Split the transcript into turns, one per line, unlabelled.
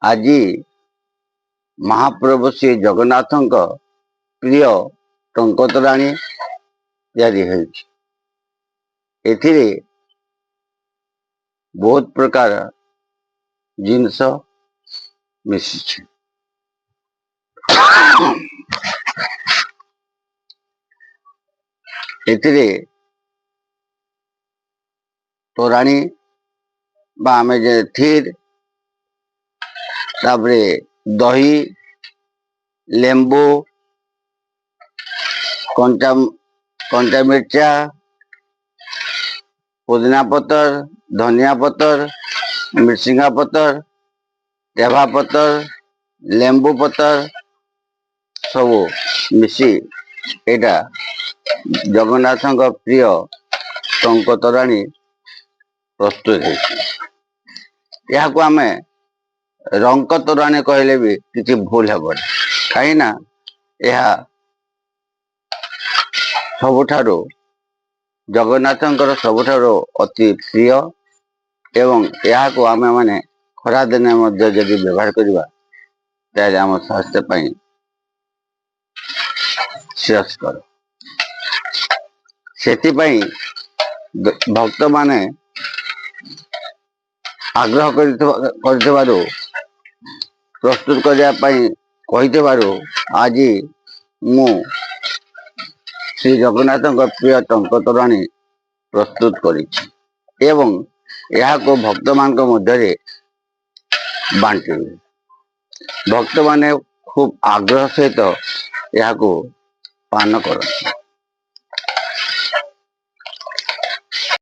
ଆଜି ମହାପ୍ରଭୁ ଶ୍ରୀ ଜଗନ୍ନାଥଙ୍କ ପ୍ରିୟ ଟଙ୍କତୋରାଣୀ ତିଆରି ହେଉଛି। ଏଥିରେ ବହୁତ ପ୍ରକାର ଜିନିଷ ମିଶିଛି। ଏଥିରେ ତୋରାଣୀ ବା ଆମେ ଯେ ଥିର, ତାପରେ ଦହି, ଲେମ୍ବୁ, କଞ୍ଚା ମିର୍ଚା, पुदीना पतर, धनिया पतर, मिर्सिंगा पतर, तेभा पतर, लेंबू पतर सब मिसी एटा जगन्नाथ प्रिय टंकतोराणी प्रस्तुत है। यह आम रंक तोराणी कहले भी किसी भूल हेब कहीं यह सबुठारु जगन्नाथंकर सबुठारु अति प्रिय एवं यह को आमे माने खरा दिने मध्य यदि व्यवहार करिबा ताले आम स्वास्थ्य पई श्रेयस्कर। सेति पई भक्त माने आग्रह करथिबारु प्रस्तुत करिया पई कहिथिबारु आज मु श्री जगन्नाथंक प्रिय टंकतोराणी प्रस्तुत करिछि एवं यह को भक्त मान मध्य बांटी भक्त माने खूब आग्रह सहित यह को पान कर।